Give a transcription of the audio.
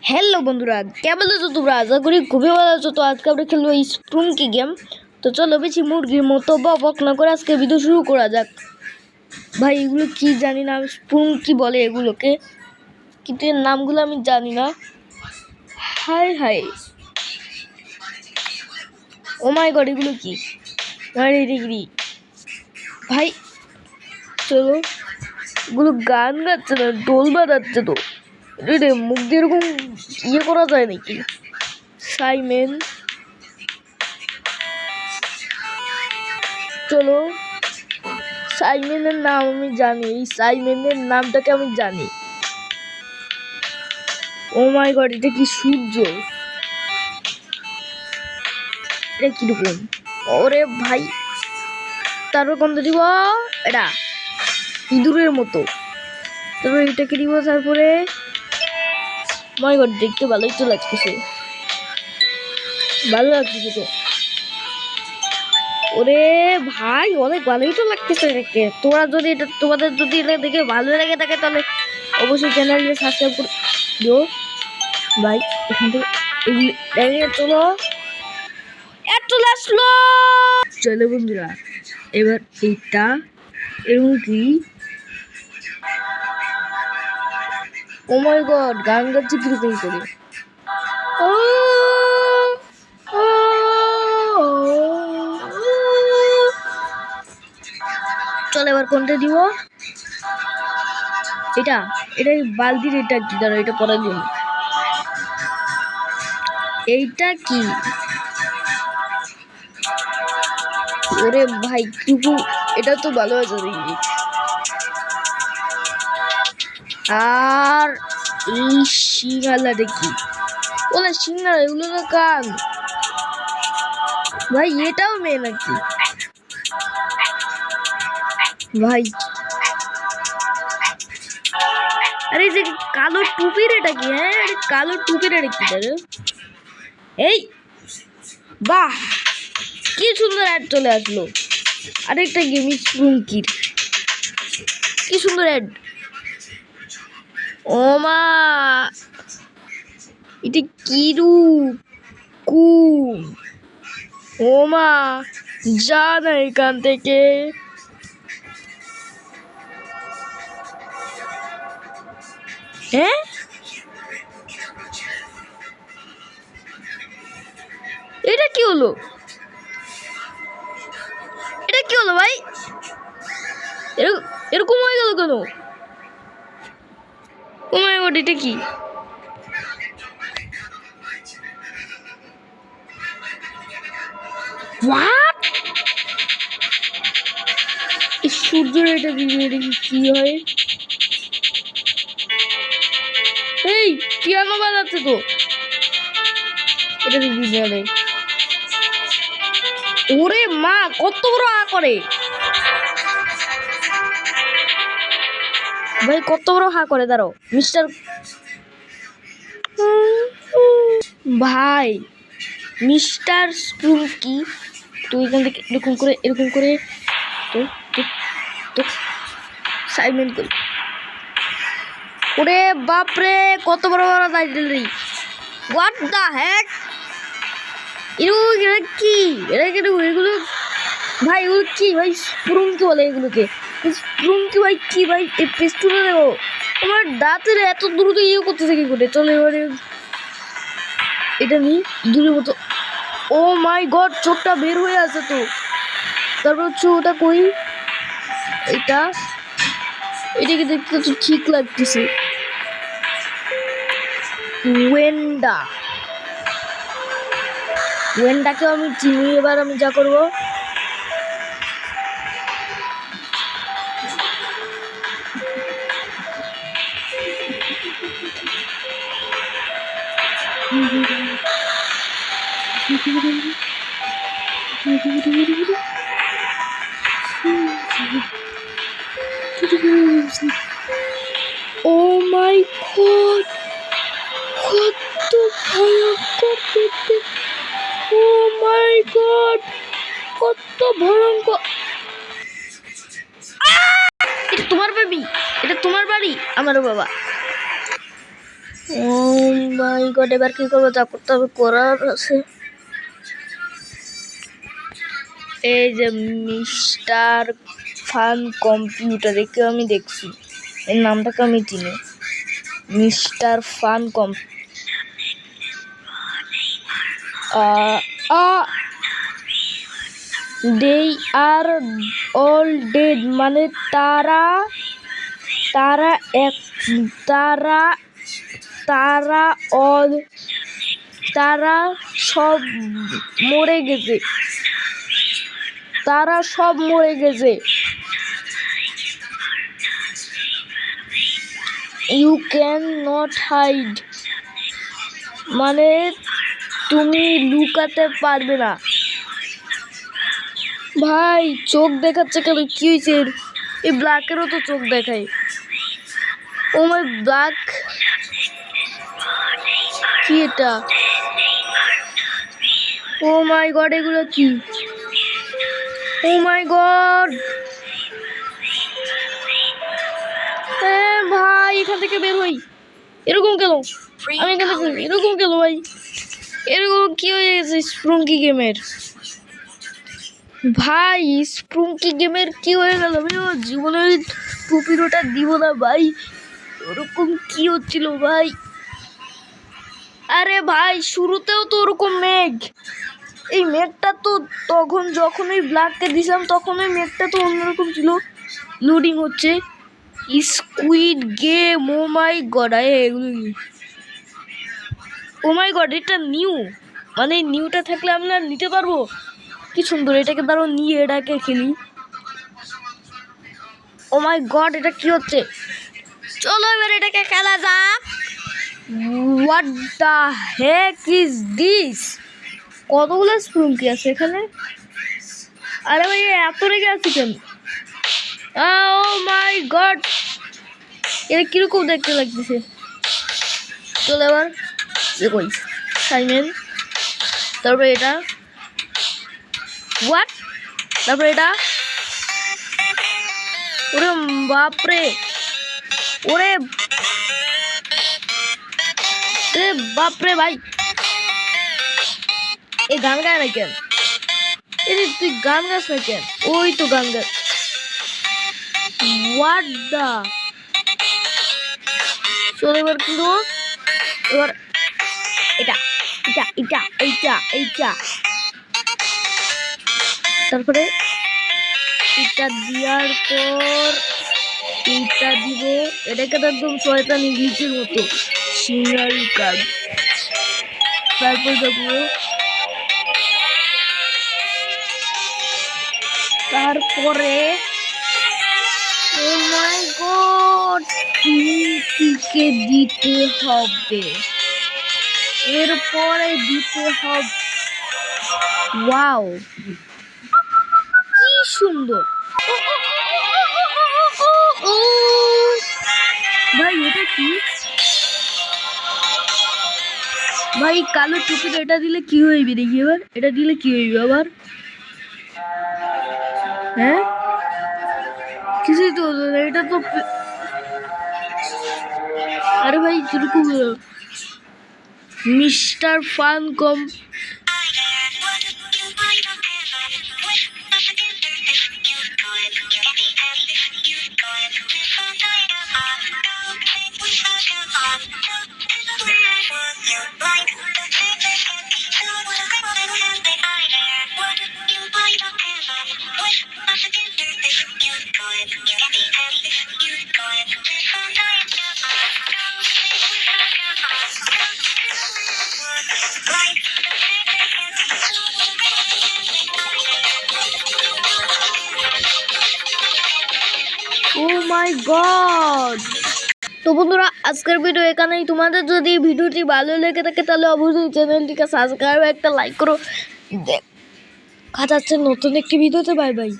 Hello বন্ধুরা, কেমন আছো তোমরা? আশা করি খুবই ভালো আছো। তো আজকে আমরা খেলবো স্প্রুঙ্কি গেম। তো চলো বেশি মুরগির মতো বক না করে আজকে ভিডিও শুরু করা যাক। ভাই এগুলো কি জানি না, স্প্রুঙ্কি বলে এগুলোকে, কিন্তু এর নামগুলো আমি জানি না। হাই হাই, ও মাই গড, এগুলো কি? ভাই চলো, এগুলো গান গাচ্ছে না, ঢোল বাজাচ্ছে। তো রে মুখ দিয়ে এরকম ইয়ে করা যায় নাকি? সাইমেন, চলো, সাইমেনের নাম আমি জানি, এই সাইমেনের নামটাকে আমি জানি। ও মাই গড, এটা কি সূর্য? এটা কিরকম? ওরে ভাই, তারপর কোনটা দিব? এটা ইঁদুরের মতো। তারপর এটাকে দিব, তারপরে মাই গড, দেখতে ভালোই তো লাগতেছে, ভালো লাগতেছে তো। ওরে ভাই, অনেক ভালোই তো লাগতেছে দেখতে। তোমাদের যদি এটা দেখে ভালো লেগে থাকে তাহলে অবশ্যই চ্যানেলটা সাবস্ক্রাইব করে দিও ভাই। এখান থেকে এগুলো চলো, চলে আসলো। চলো বন্ধুরা, এবার এইটা এরকম কি? ও মাই গড, গান গাচ্ছে কিরকম করে? চল এবার কোনটা দিব? এটা এটা বালতির, এটা কি? দাঁড়া, এটা পরার জন্য। এইটা কি? ওরে ভাই টুকু, এটা তো ভালো আছে দেখি। আর এই সিঙ্গালাটা কি? ওলা সিঙ্গালা, এগুলো তো কান। ভাই এটাও মেয়ে নাকি? ভাই আরে যে কালো টুপির এটা কি? হ্যাঁ, কালো টুপির এটা কি? এই বাহ, কি সুন্দর অ্যাড চলে আসলো। আরেকটা গেম স্প্রুঙ্কির, কি সুন্দর অ্যাড। ও মা, এটা কি রূপ কুম! ও মা, যা না এখান থেকে। হ্যাঁ, এটা কি হলো? এটা কি হলো ভাই? এরকম হয়ে গেল কেন? ও মাই গড, এটা কি? হোয়াট? সূর্যের এটা কি হয়? এই পিয়ানো বাজাচ্ছে তো, এটা বিরিয়ানি। ওরে মা, কত বড় হা করে ভাই, কত বড় হা করে। দাঁড়ো মিস্টার ভাই, মিস্টার স্প্রুঙ্কি, তুই এখান থেকে এরকম করে তো তো তো সাইমেন্ট করি। ওরে বাপরে, কত বড় বড় টাইটেল! What the hack! এটা কি? এগুলো ভাই, এগুলো কি ভাই? স্প্রুঙ্কি বলে এগুলোকে, স্প্রুঙ্কি ভাই কি ভাই? এই পেস্টুনে দেখো, আমার দাঁতের এত দ্রুত ইয়ে করতেছে কি করে? চলো এবারে এটা নিই, দূরের মতো। ও মাই গড, চোখটা বের হয়ে আছে তো। তারপর হচ্ছে ওটা কই? এটাকে দেখতে তো ঠিক লাগতেছে। ওয়েন্ডাকেও আমি চিনি। এবার আমি যা করবো, ও মাই গড, কত ভয়ঙ্কর দেখতে! ও মাই গড, কত ভয়ঙ্কর! এটা তোমার বেবি? এটা তোমার বাড়ি? আমারও বাবা। ও ও মাই গড, এবার কি করবো? যা করতে হবে করার আছে। এই যে মিস্টার ফান কম্পিউটার, একে আমি দেখছি, এর নামটাকে আমি চিনি, মিস্টার ফান দে আর অল ডেড, মানে তারা তারা এক তারা তারা অল তারা সব মরে গেছে, তারা সব মরে গেছে। ইউ ক্যান নট হাইড, মানে তুমি লুকাতে পারবে না। ভাই চোখ দেখাচ্ছে কেন? কি হয়েছে? এই ব্ল্যাকেরও তো চোখ দেখায়। ও মাই ব্ল্যাক, কি এটা? ও মাই গড, এগুলো কি? ও মাই গড, ভাই এখান থেকে বের হই। এরকম কেন? আমি এখান থেকে এরকম কেন ভাই? এরকম কি হয়ে গেছে স্প্রুঙ্কি গেমের? ভাই স্প্রুঙ্কি গেমের কি হয়ে গেল? আমি জীবনে টুপিরোটা দিব না ভাই। ওরকম কি হচ্ছিল ভাই? আরে ভাই শুরুতেও তো ওরকম মেঘ, এই মেঘটা তো তখন যখন ওই ব্ল্যাককে দিছিলাম তখন ওই মেঘটা তো অন্যরকম ছিল। লোডিং হচ্ছে স্কুইড গেম। ও মাই গড, এগুলো ও মাই গড, এটা নিউ, মানে নিউটা থাকলে আমরা নিতে পারবো। কি সুন্দর, এটাকে দাঁড়ো নিয়ে এটাকে খেলি। ও মাই গড, এটা কি হচ্ছে? চলো এবার এটাকে খেলা যাক। What the Heck is this? কতগুলো স্প্রুঙ্কি আছে এখানে? আরে ভাই এত রেগে আছে কেন? ও মাই গড, এটা কিরকম দেখতে লাগতেছে। চলো এবার কই সাইমেন, তারপরে এটা হোয়াট, তারপরে এটা, ওরে বাপরে, ওরে বাপরে ভাই, এই গান গায় না কেন? এই তুই গান গাছ না কেন? ওই তো গান গাছ। হোয়াট দা, চলো এবার কিন্তু এবার এটা এটা এটা এইটা এইটা, তারপরে এটা দেওয়ার পর এইটা দিব। এটাকে তো একদম শয়তান ইংলিশের মতো সিঙ্গারি কাজ। তারপর দেবো, তারপরে ও মাই গড, টিকে দিতে হবে, এরপরে দিতে হবে। ওয়াও কি সুন্দর ভাই, এটা কি ভাই? কালো টুপিটা এটা দিলে কি হইবে দেখি এবার, এটা দিলে কি হইবে আবার? হ্যাঁ কিছুই তো হলো না, এটা তো। আরে ভাই কিরকম মিস্টার ফান কম, ও মাই গড। তো বন্ধুরা আজকের ভিডিও এখানেই। তোমাদের যদি ভিডিওটি ভালো লেগে থাকে তাহলে অবশ্যই চ্যানেলটিকে সাবস্ক্রাইব, একটা লাইক করো। দেখা যাচ্ছে নতুন একটি ভিডিওতে। Bye bye.